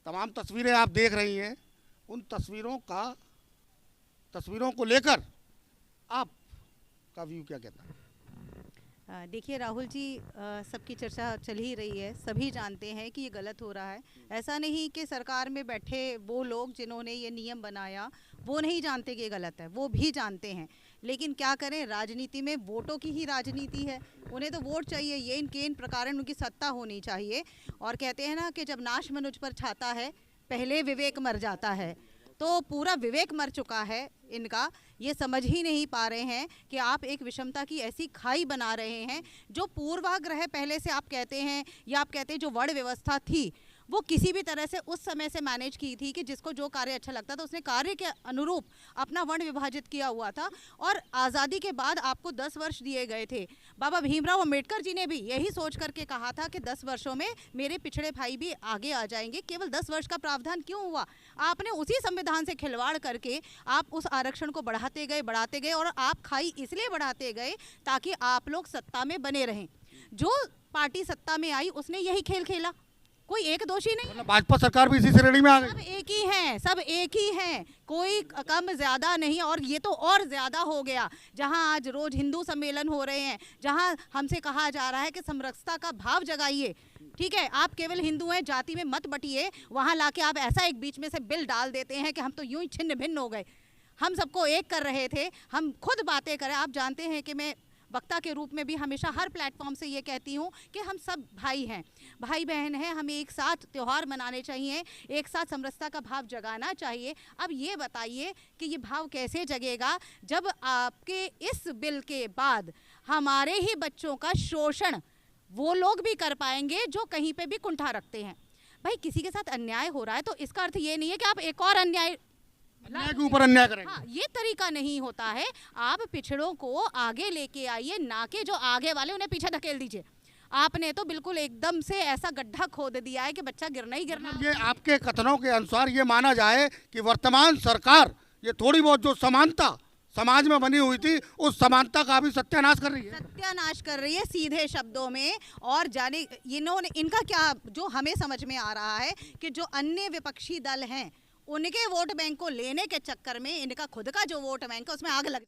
तमाम तस्वीरें आप देख रही हैं, उन तस्वीरों को लेकर आपका व्यू क्या कहता है? देखिए राहुल जी, सबकी चर्चा चल ही रही है, सभी जानते हैं कि ये गलत हो रहा है। ऐसा नहीं कि सरकार में बैठे वो लोग जिन्होंने ये नियम बनाया वो नहीं जानते कि ये गलत है, वो भी जानते हैं। लेकिन क्या करें, राजनीति में वोटों की ही राजनीति है, उन्हें तो वोट चाहिए, ये इनके इन प्रकार उनकी सत्ता होनी चाहिए। और कहते हैं ना कि जब नाश मनुज पर छाता है पहले विवेक मर जाता है, तो पूरा विवेक मर चुका है इनका। ये समझ ही नहीं पा रहे हैं कि आप एक विषमता की ऐसी खाई बना रहे हैं जो पूर्वाग्रह पहले से आप कहते हैं, या आप कहते हैं जो वर्ण व्यवस्था थी वो किसी भी तरह से उस समय से मैनेज की थी कि जिसको जो कार्य अच्छा लगता था उसने कार्य के अनुरूप अपना वर्ण विभाजित किया हुआ था। और आज़ादी के बाद आपको 10 वर्ष दिए गए थे। बाबा भीमराव अंबेडकर जी ने भी यही सोच करके कहा था कि 10 वर्षों में मेरे पिछड़े भाई भी आगे आ जाएंगे। केवल 10 वर्ष का प्रावधान क्यों हुआ? आपने उसी संविधान से खिलवाड़ करके आप उस आरक्षण को बढ़ाते गए और आप खाई इसलिए बढ़ाते गए ताकि आप लोग सत्ता में बने रहें। जो पार्टी सत्ता में आई उसने यही खेल खेला, कोई एक दोषी नहीं। मतलब भाजपा सरकार भी इसी श्रेणी में आ गई। सब एक ही हैं, सब एक ही हैं, कोई कम ज़्यादा नहीं। और ये तो और ज़्यादा हो गया, जहां आज रोज हिंदू सम्मेलन हो रहे हैं, जहां हमसे कहा जा रहा है कि समरसता का भाव जगाइए। ठीक है, आप केवल हिंदू हैं, जाति में मत बटिए, वहां लाके आप ऐसा एक बीच में से बिल डाल देते हैं कि हम तो यूं ही छिन्न भिन्न हो गए। हम सबको एक कर रहे थे, हम खुद बातें करें। आप जानते हैं कि मैं वक्ता के रूप में भी हमेशा हर प्लेटफॉर्म से ये कहती हूँ कि हम सब भाई हैं, भाई बहन हैं, हमें एक साथ त्यौहार मनाने चाहिए, एक साथ समरसता का भाव जगाना चाहिए। अब ये बताइए कि ये भाव कैसे जगेगा जब आपके इस बिल के बाद हमारे ही बच्चों का शोषण वो लोग भी कर पाएंगे जो कहीं पे भी कुंठा रखते हैं। भाई किसी के साथ अन्याय हो रहा है तो इसका अर्थ ये नहीं है कि आप एक और अन्याय के ऊपर अन्याय करेंगे। हाँ, ये तरीका नहीं होता है। आप पिछड़ों को आगे लेके आइए, ना कि जो आगे वाले उन्हें पीछे धकेल दीजिए। आपने तो बिल्कुल एकदम से ऐसा गड्ढा खोद दिया है कि बच्चा गिरना ही गिरना। ये आपके कथनों के अनुसार ये माना जाए कि वर्तमान सरकार ये थोड़ी बहुत जो समानता समाज में बनी हुई थी उस समानता का भी सत्यानाश कर रही है। सत्यानाश कर रही है सीधे शब्दों में। और जाने इन्होंने, इनका क्या, जो हमें समझ में आ रहा है कि जो अन्य विपक्षी दल हैं उनके वोट बैंक को लेने के चक्कर में इनका खुद का जो वोट बैंक है उसमें आग लग